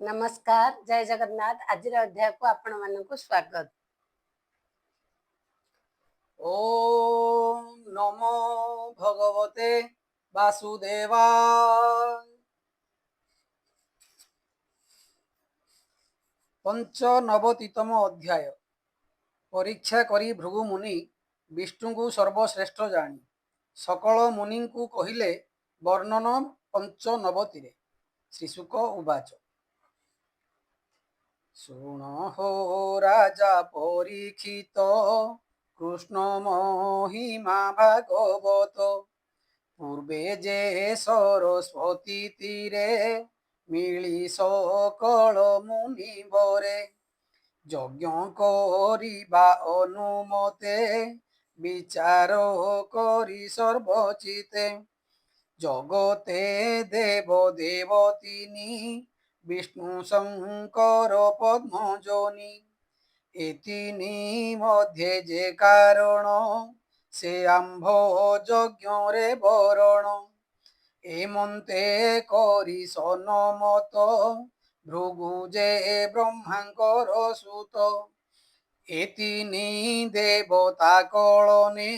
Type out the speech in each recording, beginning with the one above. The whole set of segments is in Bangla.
नमस्कार जय जगन्नाथ। आज अध्याय को आपण मानक स्वागत। ओम नमो भगवते वासुदेवाय। पंचनवतितम अध्याय। परीक्षा करी भृगु मुनि विष्णु को सर्वश्रेष्ठ जानी सकल मुनि को कहिले वर्णन पंचनवति। श्रीशुक उवाच। शुण हो राजा परीक्षित कृष्ण महिमा भागवत पूर्वे जे सरस्वती तीरे मिली सकल मुनिवरे यज्ञ करिबा अनुमते विचार करी सर्वचिते जगते देव देवतीनी विष्णु शंकर पद्मजनी एतिनी मध्ये जे कारण से आंभ यज्ञ रे बरण एमंते करी सनमत भृगु जे ब्रह्मांकर सुत एतिनी देवता कलने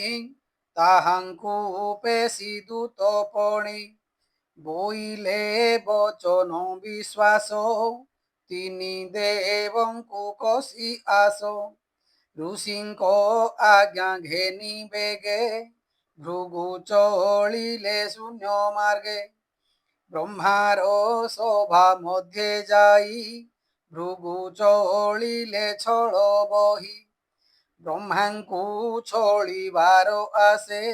ताहांकु पेशी दूतपणे बोइले बचन विश्वास तिनी देवंकु कसी आस ऋषिंको आज्ञा घेनी बेगे भृगु चलिले शून्य मार्गे ब्रह्मार सभा मध्ये जाई भृगु चलिले छल बही ब्रह्मांकु छलिबार आसे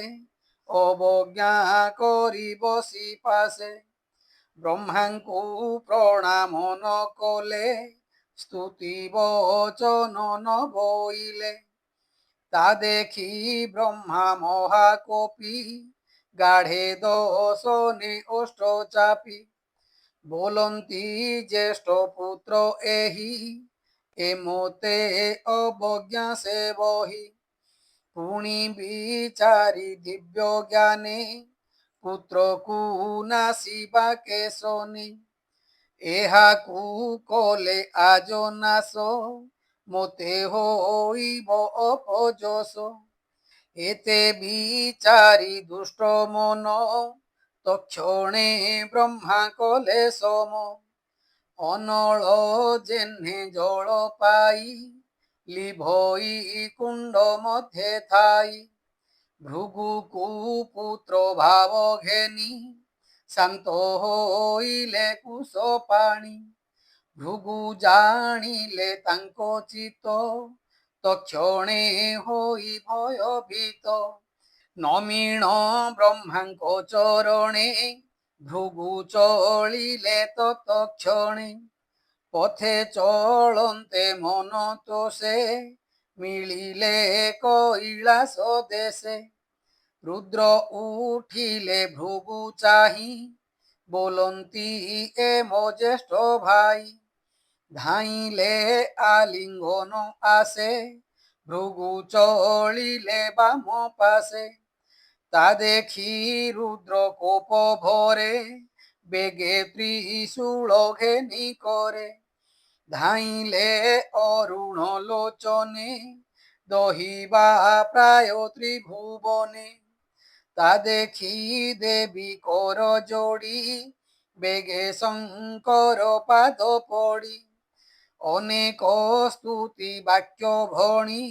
अवज्ञा करी बसी पासे ब्रह्मांकु प्रणाम न कले स्तुति वचन न बोइले ता देखी ब्रह्मा महाकोपी गाढ़े दशने ओष्ठ चापी बोलंती ज्येष्ठ पुत्र एही एमते अवज्ञा से बही पुणी विचारी दिव्य ज्ञाने पुत्र को नासिबा के सोनी एहाकू कले आज नाश मोते होइब अपजस एते विचारी दुष्ट मन तक्षणे ब्रह्मा कले सम अनल जेन्हे जल पाई लिभई कुंड मध्ये थाई भृगु पुत्र भाव घेनी शांत होइले कुश पाणी भृगु जानिले तांको चित तक्षणे होई भयभीत नमीण ब्रह्मांको चरणे भृगु चलिले तत्क्षणे पथे चलन्ते मन तोषे मिलिले कैलास देशे रुद्र उठिले भृगु चाही बोलंती ए मो ज्येष्ठ भाई धाइले आलिंगन आसे भृगु चलिले बाम पासे ता देखी रुद्र कोप भरे बेगे त्रिशूल घेनी करे धाइले अरुण लोचने दहिबा प्राय त्रिभुवने ता देखी देवी कर जोड़ी बेगे शंकर पाद पड़ी अनेक स्तुति वाक्य भणी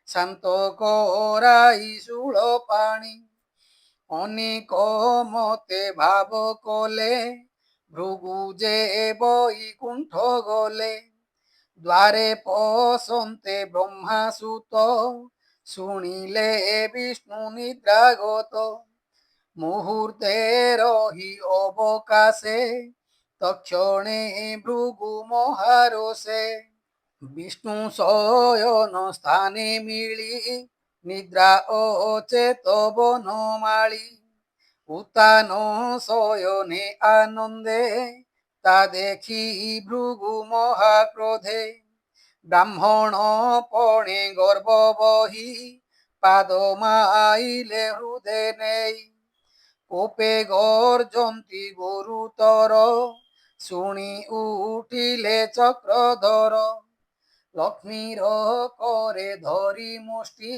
शांत कराई शूल पाणी अनेक मते भाव कले भृगु जे बैकुंठ गले द्वारे पसन्ते ब्रह्मा सुत शुणिले विष्णु निद्रागत मुहूर्ते रही अवकाशे तक्षणे भृगु महारोषे विष्णु शयन स्थाने मिली निद्रा अचेत बनमाली उत्तान शयने आनंदे ता देखी भृगु महाक्रोधे ब्राह्मण पणे गर्भ बही पाद माइले हृदय नेई कोपे गर्जन्ति गुरुतर শুনি উঠিলে চক্রধর লক্ষ্মীর করে ধরি মুষ্টি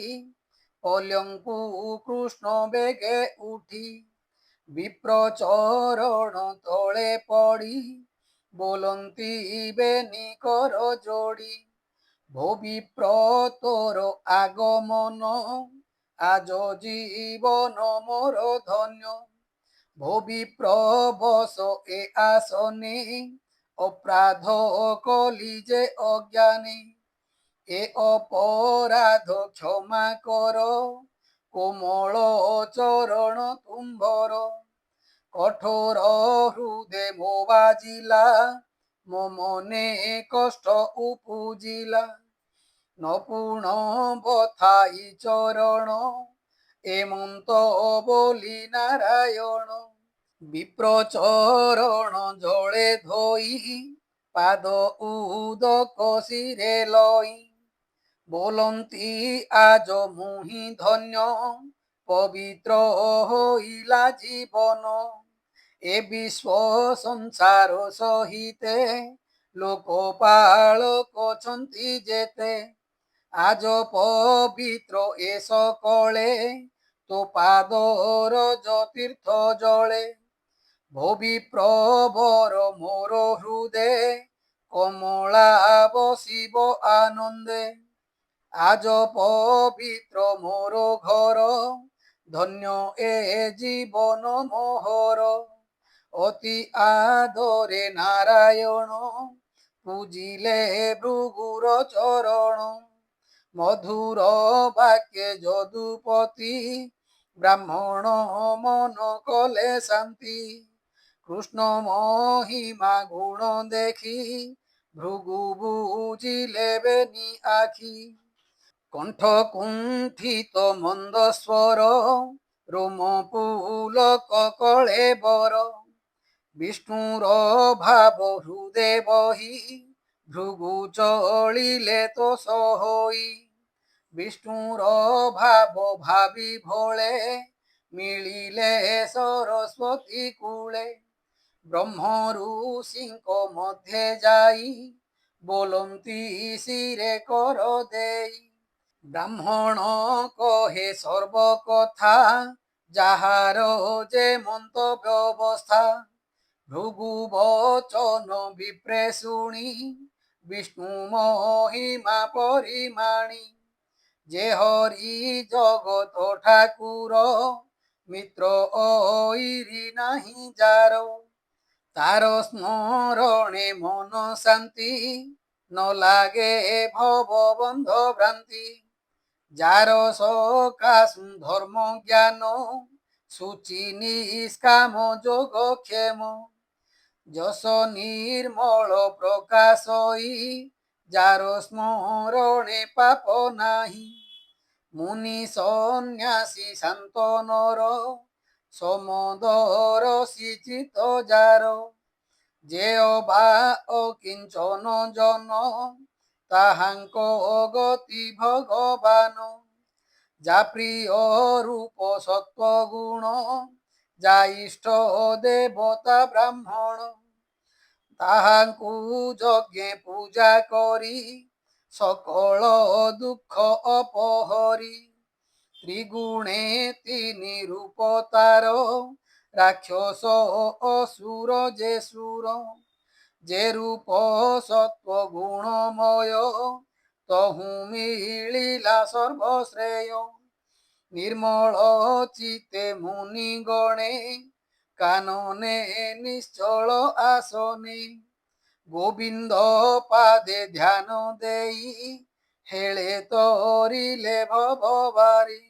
কলঙ্কু কৃষ্ণ বেগে উঠি বিপ্র চরণ তଳେ পড়ি বলন্তি বেনি কর যোড়ি ভবিপ্র তোর আগমন আজ জীবন মোর ধন্য ভবিপ্রবশ এ আসনে অপরাধ কলি যে অজ্ঞানী এ অপরাধ ক্ষমা কর কোমল চরণ তুম্বর কঠোর হৃদে মো বাজিলা মো মনে কষ্ট উপুজিলা নপুণ বথাই চরণ এমন্ত বলি নারায়ণ বিপ্র চরণ জলে ধোই পাদ উদক শিরে লই বলন্তি আজ মুহি ধন্য পবিত্র হইলা জীবন এ বিশ্ব সংসার সহিতে লোক পালক অଛନ୍ତି যেতে আজ পবিত্র এ সকলে তো পাদর তীর্থ জলে ভবিপ্রবর মোর হৃদে কমলা বসিব আনন্দে আজ পবিত্র মোর ঘর ধন্য এ জীবন মোহর অতি আদরে নারায়ণ পূজিলে ভৃগুর চরণ মধুর বাক্যে যদুপতি ব্রাহ্মণ মন কলে শান্তি কৃষ্ণ মহিমা গুণ দেখি ভৃগু বুঝিলে বেনি আখি কণ্ঠ কুণ্ঠিত মন্দ স্বর রোম পুলক কলে বর বিষ্ণুর ভাব হৃদে বহি ভৃগু চলিলে তো সহই বিষ্ণুর ভাব ভাবি ভোলে মিলিলে সরস্বতী কূলে ব্রহ্ম ঋষিଙ୍କ মধ্যে যাই বলন্তি শিরে কর দেই ব্রাহ্মণ কহে সর্বকথা যাহার যে মন্ত ব্যবস্থা ভৃগু বচন বিপ্রে শুনি বিষ্ণু মহিমা পরিমাণী যে হরি জগত ঠাকুর মিত্র ঐরি নাহি যার তার স্মরণে মন শান্তি ন লাগে ভব বন্ধ ভ্রান্তি যার সকাশু ধর্ম জ্ঞান সূচি নিষ্কাম যোগ ক্ষেম যশ নির্মল প্রকাশই যার স্মরণে পাপ নাহি মুনি সন্ন্যাসী শান্ত নর সমদর চিত যার যে অবা অকিঞ্চন জন তাহাঙ্ক গতি ভগবান যা প্রিয় রূপ সত্য গুণ যা ইষ্ট দেবতা ব্রাহ্মণ তাহাঙ্কু যজ্ঞে পূজা করি সকল দুঃখ অপহরি ত্রিগুণে তিনি রূপ তার রাক্ষস অসুর যে সুর যে রূপ সত্য গুণময় তহু মিলিলা সর্বশ্রেয় নির্মল চিতে মুনি গণে কাননে নিশ্চল আসনে গোবিন্দ পাদে ধ্যান দেই হেলে তরিলে ভববারি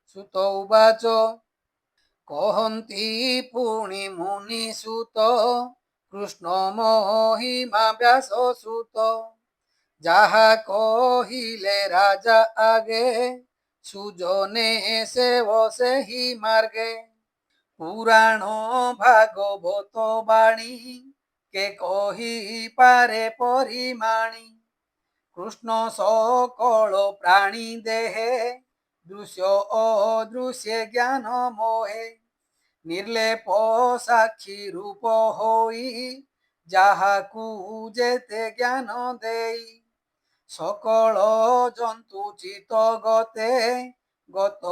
সুত উবাচ কহন্তি পুଣି মুনি সুত কৃষ্ণ মহিমা ব্যাস সুত যাহা কহিলে রাজা আগে সুজনে সেব সেহি মার্গে পুরাণ ভাগবত বাণী কে কহি পারে পরিমাণী কৃষ্ণ সকল প্রাণী দেহে দৃশ্য অদৃশ্য জ্ঞান মোহে নির্লেপ সাক্ষী রূপ হই ଯାହାକୁ ଯେତେ ଜ୍ଞାନ ଦେଇ সকল জন্তু চিত গতে গত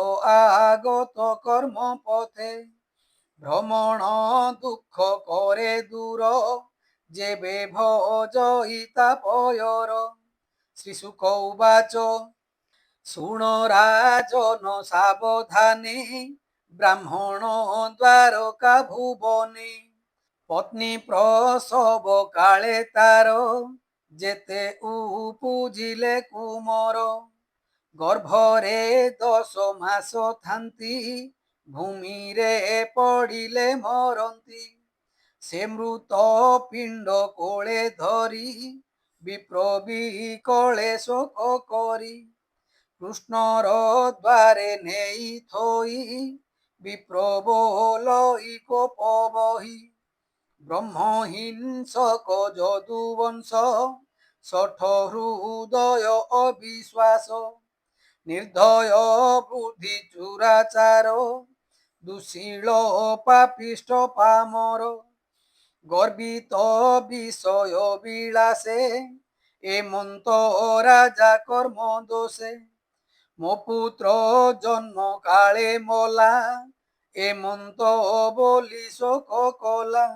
আগত কর্ম পথে ভ্রমণ দুঃখ করে দূর যেবে ভজইতা পয়র শ্রীশুক উবাচ শুণ রাজন সাবধানে ব্রাহ্মণ দ্বারকা ভুবনে পত্নী প্রসব কালে তার যেতে উপজিলে কুমর গর্ভরে 10 মাস থান্তি ভূমিরে পড়িলে মরন্তি সে মৃত পিণ্ড কোলে ধরি বিপ্রবিকলে শোক করি কৃষ্ণর দ্বারে নেই থই বিপ্রবলই কোপ বহি ব্রহ্মহিংসক যদুবংশ শঠ হৃদয় অবিশ্বাস নির্দয় বুদ্ধি চুরাচার দুশীল পাপিষ্ট পামর গর্বিত বিষয় বিলাসে এমন্ত রাজা কর্ম দোষে মো পুত্র জন্ম কালে মলা এমন্ত বলি শোক কলা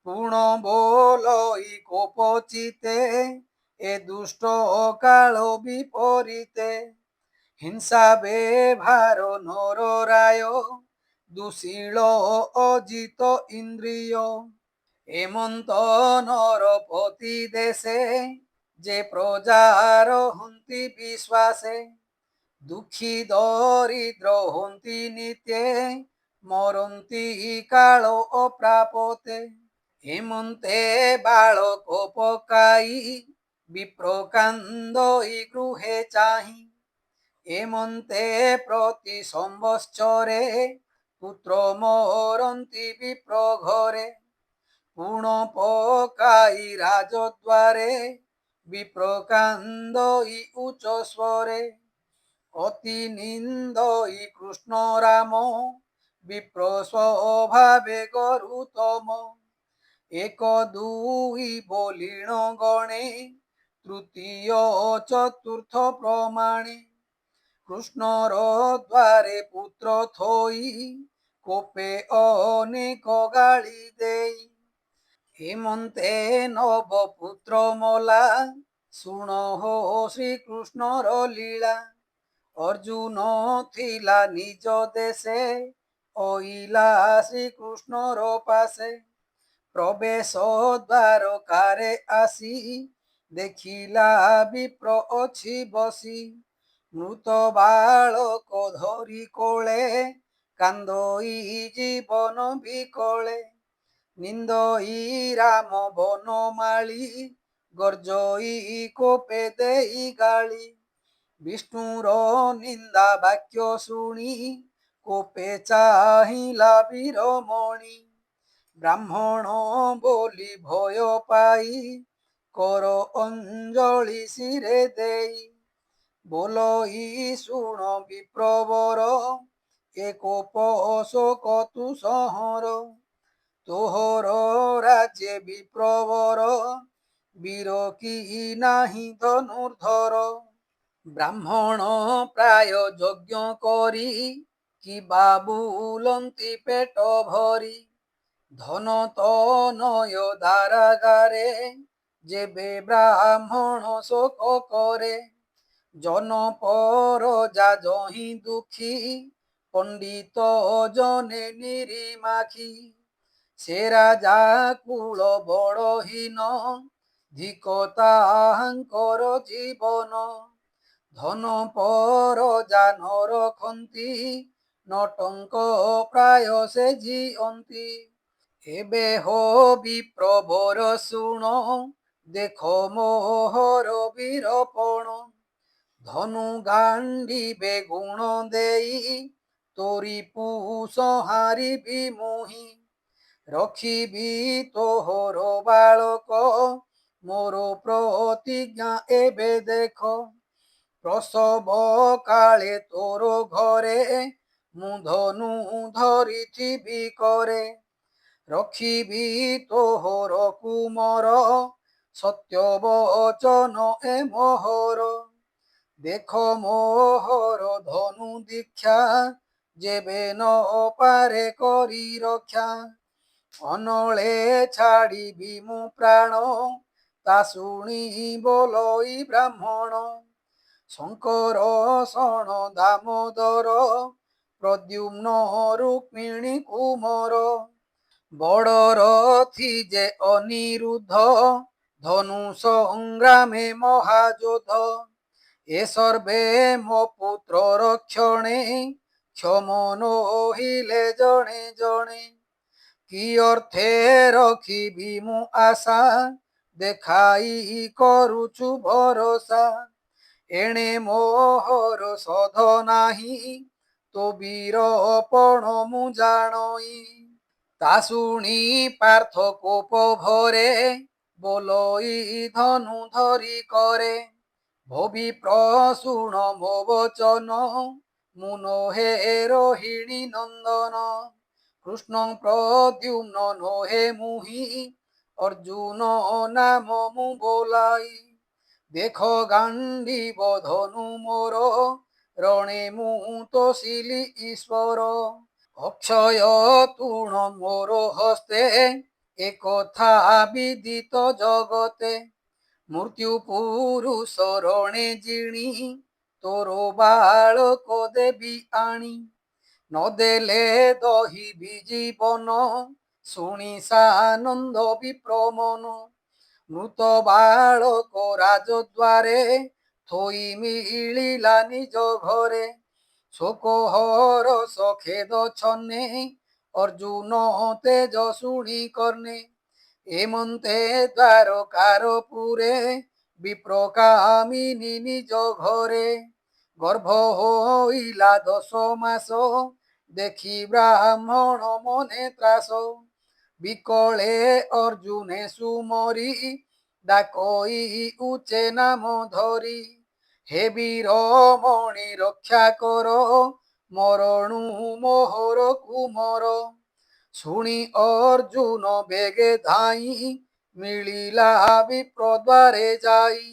পুণ বলই কোপচিতে এ দুষ্ট কাল বিপরীতে হিংসা বেভার নর রায় দুশীল অজিত ইন্দ্রিয় এমন্ত নরপতি দেশে যে প্রজার হন্তি বিশ্বাসে দুঃখী দরিদ্র হন্তি নিত্যে মরন্তি কাଳ অপ্রাপতে হেমন্তে বালক পকাই বিপ্রকান্দই গৃহে চাহি হেমন্তে প্রতি সম্বৎসরে পুত্র মরন্তি বিপ্র ঘরে পুণ পকাই রাজদ্বারে বিপ্রকান্দই উচ্চ স্বরে অতি নিন্দই কৃষ্ণ রাম বিপ্র স্বভাবে গরুতম এক দুই বলিণ গণে তৃতীয় চতুর্থ প্রমাণে কৃষ্ণর দ্বারে পুত্র থই কোপে অনেক গালি দেই হেমন্তে নব পুত্র মলা শুণ হো শ্রীকৃষ্ণর লীলা অর্জুন থিলা নিজ দেশে অইলা শ্রীকৃষ্ণর পাশে প্রবেশ দ্বারকারে আসি দেখিলা বিপ্র অছি বসি মৃত বালক ধরি কোলে কান্দই জীবন বিকলে নিন্দই রাম বনমালী গর্জই কোপে দেই গালি বিষ্ণুর নিন্দা বাক্য শুনি কোপে চাহিলা বীরমণি ব্রাহ্মণ বলি ভয় পাই কর অঞ্জলি শিরে দেই বলই শুণ বিপ্রবর এ কোপ শোক তু সহর তোহর রাজ্যে বিপ্রবর বীর কি নাহি ধনুর্ধর ব্রাহ্মণ প্রায় যজ্ঞ করি কিবা বুলন্তি পেট ভরি ধন তনয় দ্বারাগারে যেবে ব্রাহ্মণ শোক করে জন পরজা জহি দুঃখী পণ্ডিত জনে নিরিমাখি সে রাজা কুল বড়হীন ধিক তাহাঙ্কর জীবন ধন পরজা নরখন্তি নটঙ্ক প্রায় সে জিয়ন্তি এবে হো বিপ্রবর শুণ দেখ মোহর বীরপণ ধনু গান্ডিবে গুণ দেই তোরি পুষহারিবি মুহি রখিবি তোহর বালক মোর প্রতিজ্ঞা এবে দেখ প্রসব কালে তোর ঘরে মু ধনু ধরিথিবি করে রখিবি তোহর ତୁମର ସତ୍ୟ ବଚନ ଏ ମୋହର। ଦେଖ ମୋହର ଧନୁ ଦୀକ୍ଷା ଯେବେ ନ ପାରେ କରି ରକ୍ଷା। ଅନଳେ ଛାଡ଼ିବି ମୁଁ ପ୍ରାଣ ତା ଶୁଣି ବୋଲଇ ବ୍ରାହ୍ମଣ। ଶଙ୍କର ଶଣ ଦାମୋଦର ପ୍ରଦ୍ୟୁମ୍ନ ରୁକ୍ମିଣୀ କୁମର। ବଡ଼ ରଥି ଯେ ଅନିରୁଦ୍ଧ ଧନୁ ସଂଗ୍ରାମେ ମହାଯୋଧ। ଏ ସର୍ବେ ମୋ ପୁତ୍ର ରକ୍ଷଣେ କ୍ଷମ ନୋହିଲେ ଜଣେ ଜଣେ। କି ଅର୍ଥେ ରଖିବି ମୁଁ ଆଶା ଦେଖାଇ କରୁଛୁ ଭରସା। ଏଣେ ମୋହର ସଧ ନାହିଁ ତୋ ବୀରପଣ ମୁଁ ଜାଣଇ। ତା ଶୁଣି ପାର୍ଥ କୋପ ଭରେ ବୋଲଇ ଧନୁ ଧରି କରେ। ଭୋବି ପ୍ରଶୁଣ ମୋ ବଚନ ମୁଁ ନୋହେ ରୋହିଣୀ ନନ୍ଦନ। କୃଷ୍ଣ ପ୍ରଦ୍ୟୁମ୍ନ ନୋହେ ମୁହିଁ ଅର୍ଜୁନ ନାମ ମୁଁ ବୋଲାଇ। ଦେଖ ଗାଣ୍ଡିବ ଧନୁ ମୋର ରଣେ ମୁଁ ତୋଷିଲି ଈଶ୍ୱର। ଅକ୍ଷୟ ତୁଣ ମୋର ହସ୍ତେ ଏକଥା ବିଦିତ ଜଗତେ। ମୃତ୍ୟୁ ପୁରୁଷ ରଣେ ଜିଣି ତୋର ବାଳକ ଦେବି ଆଣି। ନଦେଲେ ଦହିବି ଜୀବନ ଶୁଣି ସାନନ୍ଦ ବିପ୍ରମନ। ମୃତ ବାଳକ ରାଜଦ୍ୱାରେ ଥୋଇ ମିଳିଲା ନିଜ ଘରେ। ଶୋକ ହରଷ ଖେଦ ଛନେ ଅର୍ଜୁନ ତେଜ ଶୁଣି କର୍ଣ୍ଣେ। ଏମନ୍ତେ ଦ୍ୱାରକାର ପୁରେ ବିପ୍ର କାମିନୀ ନିଜ ଘରେ। ଗର୍ଭ ହୋଇଲା 10 ମାସ ଦେଖି ବ୍ରାହ୍ମଣ ମନେ ତ୍ରାସ। ବିକଳେ ଅର୍ଜୁନେ ସୁମରି ଡାକଇ ଉଚ୍ଚେ ନାମ ଧରି। ହେ ବୀର ମଣି ରକ୍ଷା କର ମରଣୁ ମୋହର କୁମର। ଶୁଣି ଅର୍ଜୁନ ବେଗେ ଧାଇଁ ମିଳିଲା ବିପ୍ର ଦ୍ୱାରେ ଯାଇ।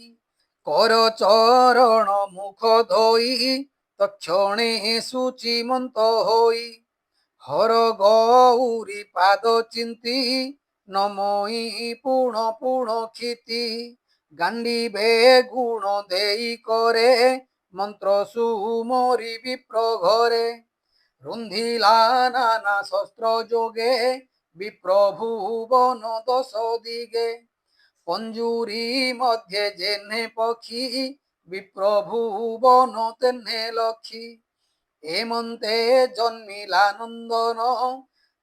କର ଚରଣ ମୁଖ ଧୋଇ ତକ୍ଷଣେ ଶୁଚିମନ୍ତ ହୋଇ। ହର ଗୌରୀ ପାଦ ଚିନ୍ତି ନମଇ ପୁଣ ପୁଣ କ୍ଷିତି। ଗାଣ୍ଡିବେ ଗୁଣ ଦେଇ କରେ ମନ୍ତ୍ର ସୁମରି ବିପ୍ର ଘରେ। ରୁନ୍ଧିଲା ନାନା ଶସ୍ତ୍ର ଯୋଗେ ବିପ୍ର ଭୁବନ 10 ଦିଗେ। ପଞ୍ଜୁରୀ ମଧ୍ୟେ ଯେହ୍ନେ ପକ୍ଷୀ ବିପ୍ର ଭୁବନ ତେହ୍ନେ ଲକ୍ଷୀ। ଏମନ୍ତେ ଜନ୍ମିଲା ନନ୍ଦନ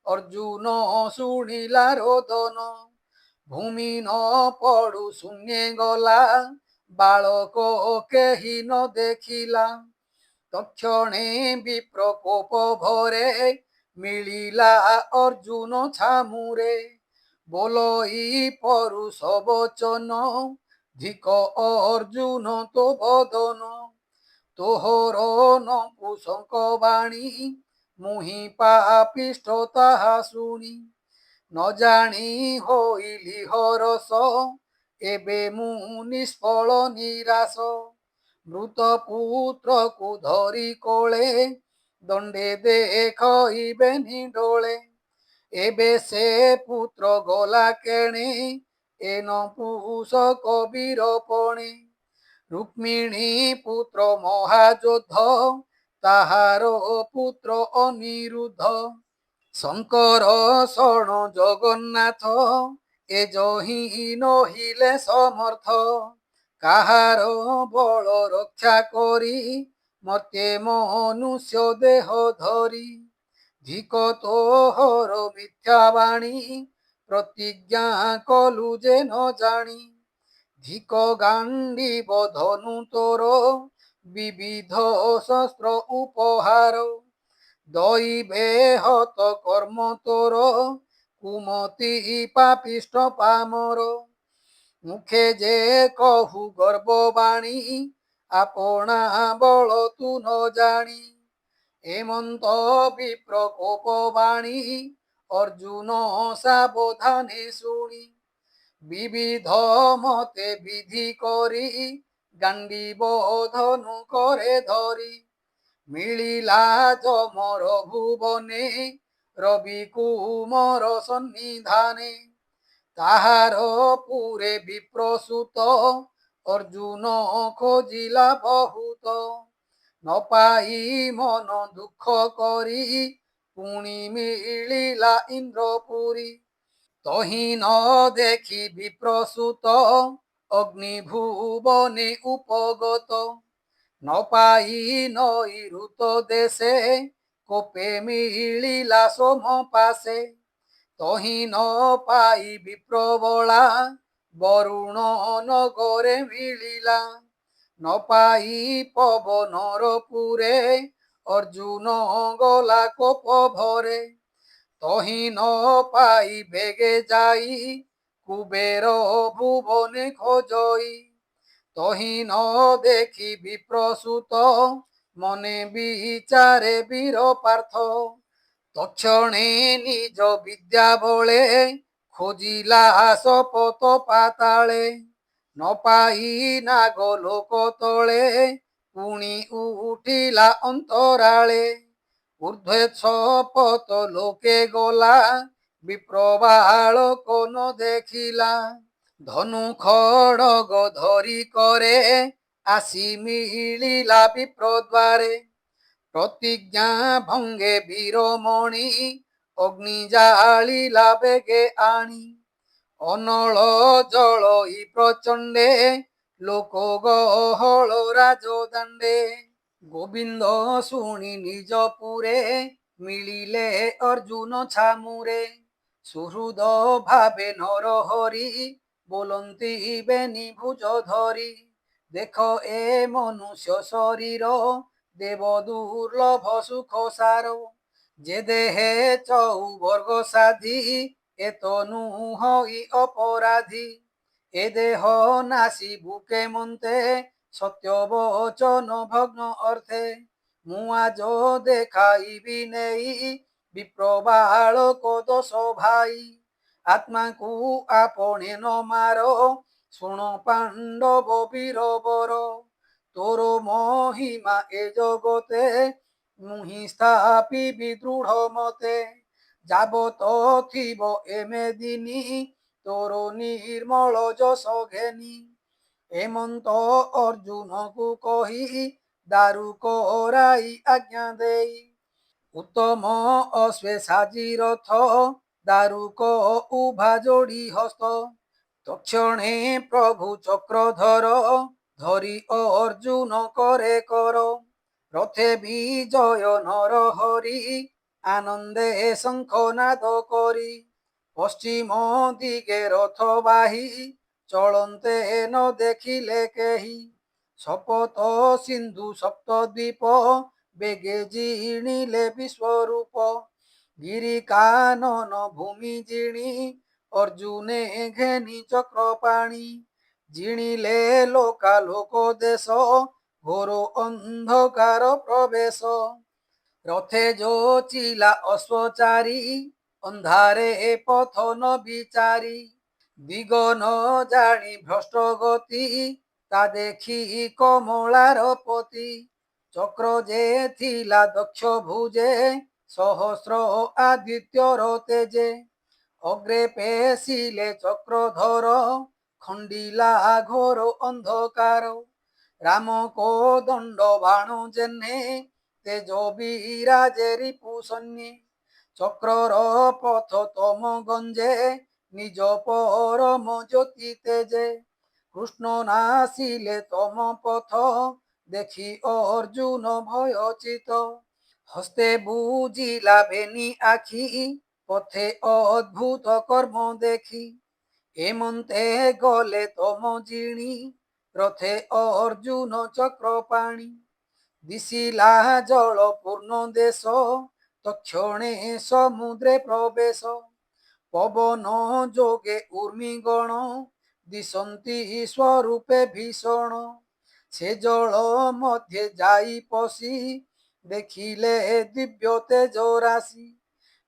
ଅର୍ଜୁନ ଶୁଣିଲା ରୋଦନ। ଭୂମି ନ ପଡୁ ଶୂନ୍ୟେ ଗଲା ବାଳକ କେହି ନ ଦେଖିଲା। ତକ୍ଷଣେ ବିପ୍ର କୋପ ଭରେ ମିଳିଲା ଅର୍ଜୁନ ଛାମୁରେ। ବୋଲଇ ପରୁଷ ବଚନ ଧିକ ଅର୍ଜୁନ ତୋ ବଦନ। ତୋହର ନପୁଂସକ ବାଣୀ ମୁହିଁ ପାପିଷ୍ଠ ତାହା ଶୁଣି। ନ ଜାଣି ହୋଇଲି ହରଷ ଏବେ ମୁଁ ନିଷ୍ଫଳ ନିରାଶ। ମୃତ ପୁତ୍ରକୁ ଧରି କୋଳେ ଦଣ୍ଡେ ଦେଖଇବେନି ଡୋଳେ। ଏବେ ସେ ପୁତ୍ର ଗଲା କେଣେ ଏ ନପୁଂସକ ବୀରପଣେ। ରୁକ୍ମିଣୀ ପୁତ୍ର ମହାଯୋଦ୍ଧ ତାହାର ପୁତ୍ର ଅନିରୁଦ୍ଧ। ଶଙ୍କର ଶଣ ଜଗନ୍ନାଥ ଏ ଯହିଁ ନୋହିଲେ ସମର୍ଥ। କାହାର ବଳ ରକ୍ଷା କରି ମର୍ତ୍ତ୍ୟେ ମନୁଷ୍ୟ ଦେହ ଧରି। ଧିକ ତୋହର ମିଥ୍ୟା ବାଣୀ ପ୍ରତିଜ୍ଞା କଲୁ ଯେ ନ ଜାଣି। ଧିକ ଗାଣ୍ଡିବ ଧନୁ ତୋର ବିବିଧ ଶସ୍ତ୍ର ଉପହାର। ଦଇବେ ହତ କର୍ମ ତୋର କୁମତି ପାପିଷ୍ଠ ପାମର। ମୁଖେ ଯେ କହୁ ଗର୍ବ ବାଣୀ ଆପଣା ବଳ ତୁ ନ ଜାଣି। ଏମନ୍ତ ବିପ୍ର କୋପ ବାଣୀ ଅର୍ଜୁନ ସାବଧାନେ ଶୁଣି। বিবিধ মতে বিধি করি গান্ডীব ধনু করে ধরি মিলিলা যমর ভুবনে রবি কুমর সন্নিধানে তাহার পুরে বিপ্রসূত অর্জুন খোঁজিলা বহুত ন পাই মন দুঃখ করি পুଣି মিলিলা ইন্দ্রপুরী তহি ন দেখি বিপ্রসূত অগ্নি ভুবনে উপগত ন পাই নৈಋত দেশে কোপে মিলিলা সোম পাশে তহি ন পাই বিপ্রবলা বরুণ নগরে মিলিলা ন পাই পবনর পুরে অর্জুন গলা কোপ ভরে তহি ন পাই বেগে যাই কুবের ভুবনে খোঁজই তহি ন দেখি বিপ্রসূত মনে বিচারে বীর পার্থ তৎক্ষণে নিজ বিদ্যা বলে খোঁজিলা শপথ পাতালে ন পাই নাগ লোক তଳେ পুଣି উঠিলা অন্তরালে ঊর্ধ্বে শপথ লোকে গলা বিপ্রবালক ন দেখিলা ধনু খড়গ ধরি করে আসি মিলিলা বিপ্রদ্বারে প্রতিজ্ঞা ভঙ্গে বীরমণি অগ্নি জালিলা বেগে আনি অনল জল ই প্রচণ্ডে লোক গহল রাজদাণ্ডে গোবিন্দ শুনি নিজ পুরে মিলিলে অর্জুন ছামুরে সুহৃদ ভাবে নর হরি বলন্তি বেনি ভুজ ধরি দেখ এ মনুষ্য শরীর দেব দুর্লভ সুখ সার যে দেহে চৌবর্গ সাধি এ তনু হই অপরাধী এ দেহ নাসি বুকে মন্তে সত্য বচন ভগ্ন অর্থে ମୁଁ ଆଜ ଦେଖାଇବି ନେଇ ବିପ୍ରବାଳକ ଦୋଷ ଭାଇ ଆତ୍ମାକୁ ଆପଣେ ନ ମାର ଶୁଣ ପାଣ୍ଡବ ବୀରବର ତୋର ମହିମା ଏ ଜଗତେ ମୁହିଁ ସ୍ଥାପିବି ଦୃଢ଼ ମତେ ଯାବତ ଥିବ ଏମେଦିନି ତୋର ନିର୍ମଳ ଯଶ ଘେନି ଏମନ୍ତ ଅର୍ଜୁନକୁ କହି ଦାରୁ କରାଇ ଆଜ୍ଞା ଦେଇ ଉତ୍ତମ ଅଶ୍ବେ ସାଜି ରଥ ଦାରୁକ ଉଭା ଯୋଡ଼ି ହସ୍ତ তৎক্ষণে প্রভু চক্রধর ধরি অর্জুন করে কর রথে বিজয় নর হরি আনন্দে শঙ্খনাদ করি পশ্চিম দিকে রথ বাহি চলন্তে ন দেখিলে কেহি শপথ সিন্ধু সপ্তদ্বীপ বেগে জিଣିলে বিশ্বরূপ গিরি কানন ভূমি জিଣି অর্জুনে ঘেনি চক্রপাণি জিଣିলে লোকালোক দেশ ঘোর অন্ধকার প্রবেশ রথে যোচিলা অশ্বচারী ଅନ୍ଧାରେ পথ ন বিচারি দিগ ন জানি ভ্রষ্ট গতি তা দেখি কমলার পতি চক্র যে থিলা দক্ষ ভুজে সহস্র আদিত্যর তেজে অগ্রে পেশিলে চক্রধর খণ্ডিলা ঘোর অন্ধকার রাম কোদণ্ড বাণ জেনে তেজ বিরাজে রিপু সন্নি চক্রর পথ তম গঞ্জে নিজ পরম জ্যোতি তেজে কৃষ্ণ নাসিলে তম পথ দেখি অর্জুন ভয়চিত হস্তে বুঝিলা বেনি আখি পথে অদ্ভুত কর্ম দেখি এমন্তে গলে তম জিণি রথে অর্জুন চক্রপাণি দিশিলা জল পূর্ণ দেশ তৎক্ষণে সমুদ্রে প্রবেশ পবন যোগে উর্মিগণ দিশন্তি স্বরূপে ভীষণ সে জল মধ্যে যাই পশি দেখিলে দিব্য তেজ রাশি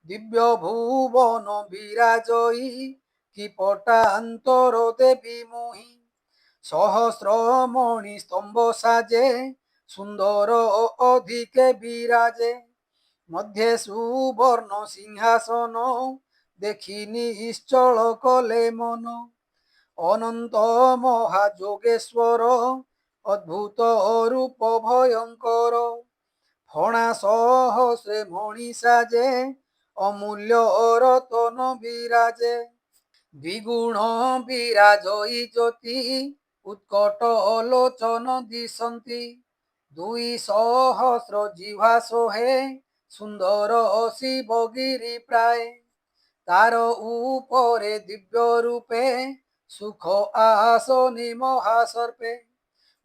দিব্য ভুবন বিরাজয়ী কি পটান্তর দেবী মোহি সহস্রমণি স্তম্ভ সাজে সুন্দর অধিকে বিরাজে মধ্যে সুবর্ণ সিংহাসন দেখি নিশ্চল কলে মন অনন্ত মহাযোগেশ্বর অদ্ভুত রূপ ভয়ঙ্কর ফণা সহস্রে মণি সাজে অমূল্য রতন বিরাজে দ্বিগুণ বিরাজই জ্যোতি উৎকট লোচন দিশন্তি দুই সহস্র জিহ্বা সোহে সুন্দর শিবগিরি প্রায় তার উপরে দিব্য রূপে সুখ আসনি মহাসর্পে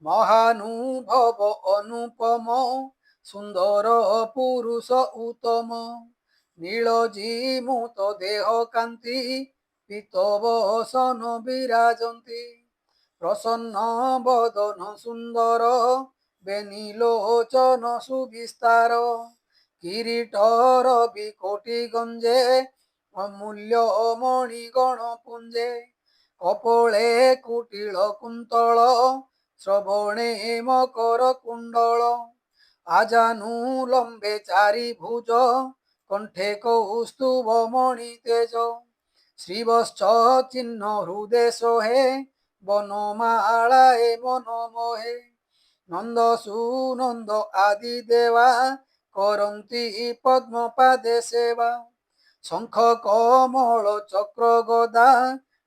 মহানুভব অনুপম সুন্দর পুরুষ উত্তম নীলজিমুত দেহ কান্তি পীতবসন বিরাজন্তি প্রসন্ন বদন সুন্দর বেনীলোচন সুবিস্তার কিরীটর বিকোটি গঞ্জে অমূল্য মণিগণ পুঞ্জে কপলে কুটিଳ কুন্তଳ শ্রবণে মকর কুণ্ডଳ আজানুলম্বে চারি ভুজ কণ্ঠে কৌস্তুভ মণি তেজ শ্রীবৎস চিহ্ন হৃদে সোহে বনমালায় মনমোহে নন্দ সুনন্দ আদি দেবা করন্তি পদ্মপাদে সেবা শঙ্খ কমল চক্র গদা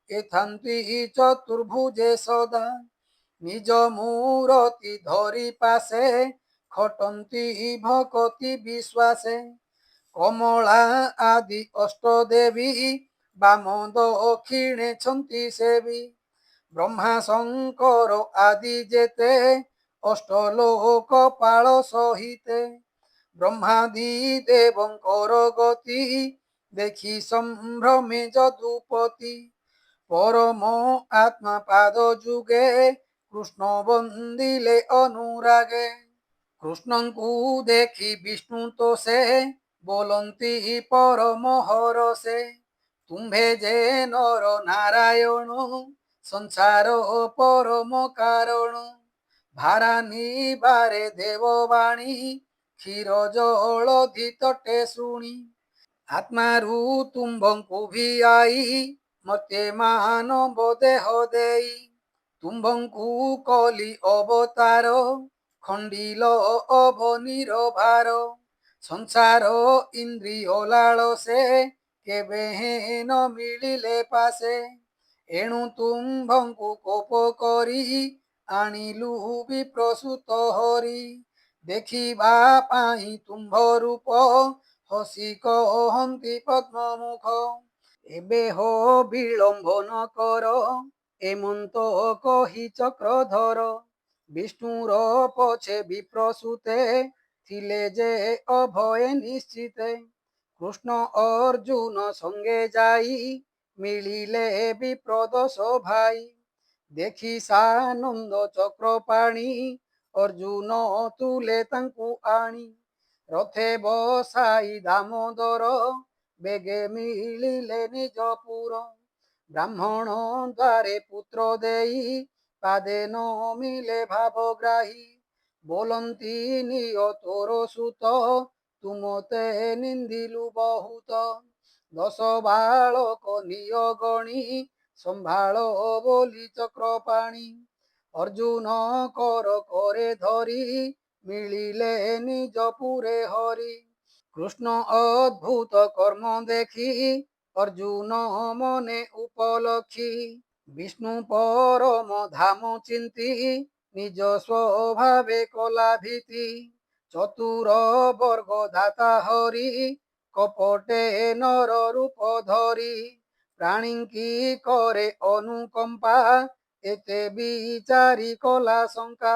এথান্তি চতুর্ভুজে সদা নিজ মূরতি ধরি পাশে খটন্তি ভকতি বিশ্বাসে কমলা আদি অষ্টদেবী বাম দক্ষিণে ছন্তি সেবী ব্রহ্মা শঙ্কর আদি যেতে অষ্টলোক পাল সহিতে ব্রহ্মাদি দেবঙ্কর গতি দেখি সম্ভ্রমে যদুপতি পরম আত্মা পাদ যুগে কৃষ্ণ বন্দিলে অনুরাগে কৃষ্ণଙ୍କୁ দেখি বিষ্ণু তো সে বলন্তি পরম হরসে তুম্ভে যে নর নারায়ণ সংসার পরম কারণ ভারা নিবারে দেববাণী ক্ষীর জଳଧି ତଟେ ଶୁଣି ଆତ୍ମାରୁ ତୁମ୍ଭଙ୍କୁ ଭିଆଇ ମତେ ମାନବ ଦେହ ଦେଇ ତୁମ୍ଭଙ୍କୁ କଲି ଅବତାର ଖଣ୍ଡିଲ ଅବନୀର ଭାର ସଂସାର ଇନ୍ଦ୍ରିୟ ଲାଳସେ କେବେ ନ ମିଳିଲେ ପାଶେ ଏଣୁ ତୁମ୍ଭଙ୍କୁ କୋପ କରି ଆଣିଲୁ ବିପ୍ରସୂତ ହରି ଦେଖିବା ପାଇଁ ତୁମ୍ଭ ରୂପ ହସି କହନ୍ତି ପଦ୍ମମୁଖ ଏବେ ହୋ ବିଳମ୍ବ ନ କର ଏମନ୍ତ କହି ଚକ୍ରଧର ବିଷ୍ଣୁର ପଛେ ବିପ୍ରସୂତେ ଥିଲେ ଯେ ଅଭୟ ନିଶ୍ଚିତେ କୃଷ୍ଣ ଅର୍ଜୁନ ସଙ୍ଗେ ଯାଇ ମିଳିଲେ ବିପ୍ରଦୋଷ ଭାଇ ଦେଖି ସାନନ୍ଦ ଚକ୍ରପାଣି ଅର୍ଜୁନ ତୁଲେ ତାଙ୍କୁ ଆଣି ରଥେ ବସାଇ ଦାମୋଦର ବେଗେ ମିଳିଲେ ନିଜପୁର ବ୍ରାହ୍ମଣ ଦ୍ୱାରେ ପୁତ୍ର ଦେଇ ପାଦେ ନମିଲେ ଭାବଗ୍ରାହୀ ବୋଲନ୍ତି ନିଅ ତୋର ସୁତ ତୁମତେ ନିନ୍ଦିଲୁ ବହୁତ 10 ବାଳକ ନିଅ ଗଣି ସମ୍ଭାଳ ବୋଲି ଚକ୍ରପାଣି ଅର୍ଜୁନ କର କରେ ଧରି ମିଳିଲେ ନିଜପୁରେ ହରି କୃଷ୍ଣ ଅଦ୍ଭୁତ କର୍ମ ଦେଖି ଅର୍ଜୁନ ମନେ ଉପଲକ୍ଷୀ ବିଷ୍ଣୁ ପରମ ଧାମ ଚିନ୍ତି ନିଜ ସ୍ୱଭାବେ କଲା ଭୀତି ଚତୁର ବର୍ଗ ଦାତା ହରି କପଟେ ନର ରୂପ ଧରି ପ୍ରାଣୀଙ୍କି କରେ ଅନୁକମ୍ପା ଏତେ ବିଚାରି କଲା ଶଙ୍କା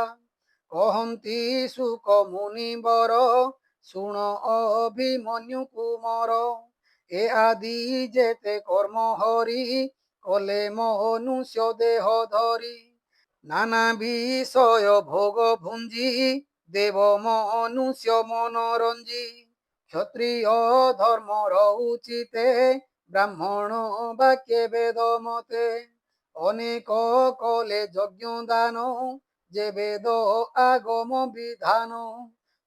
କହନ୍ତି ସୁକ ମୁନିବର ଶୁଣ ଅଭିମନ୍ୟୁ କୁମର ଏ ଆଦି ଯେତେ କର୍ମ ହରି କଲେ ମନୁଷ୍ୟ ଦେହ ଧରି ନାନା ବିଷୟ ଭୋଗ ଭୁଞ୍ଜି ଦେବ ମନୁଷ୍ୟ ମନୋରଞ୍ଜି କ୍ଷତ୍ରିୟ ଧର୍ମ ରହୁଚିତେ ব্রাহ্মণ বাক্যে বেদ মতে অনেক কলে যজ্ঞ দান যে বেদ আগম বিধান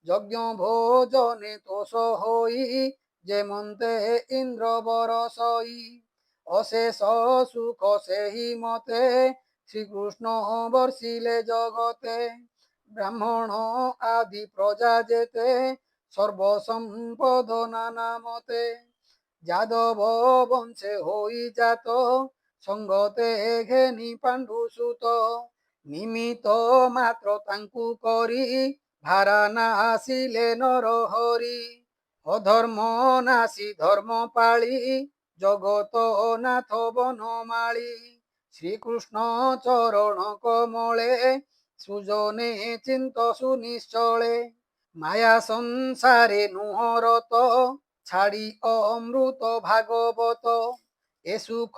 যজ্ঞ ভোজনে তোষ হই যে মন্তে ইন্দ্র বরসই অশেষ সুখ সেই মতে শ্রীকৃষ্ণ বর্ষিলে জগতে ব্রাহ্মণ আদি প্রজা যেতে সর্বসম্পদ নানা মতে যাদব বংশে হই জাত সঙ্গতে ঘেনি পাণ্ডু সুত নিমিত মাত্র তাঙ্কু করি ভারা না আসিলে নর হরি অধর্ম নাসি ধর্ম পাଳି জগত নাথ বনমাଳି শ্রীকৃষ্ণ চরণ কমলে সুজনে চিন্ত সুনিশ্চলে মায়া সংসারে নুহরত ছাড়ি অমৃত ভাগবত এ সুখ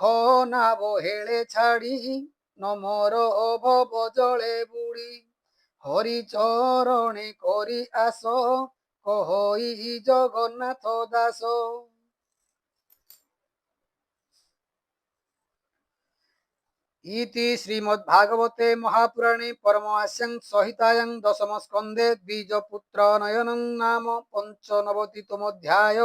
না বহেলে ছাড়ি নমর ভব জলে বুড়ি হরি চরণে করি আস কহই জগন্নাথ দাস। ইতি শ্রীমদ্ভাগবতে মহাপুরাণে পরমাস্যাং সংহিতায়াং দশম স্কন্ধে দ্বিজপুত্র নয়নং নাম পঞ্চনবতিতমোऽধ্যায়।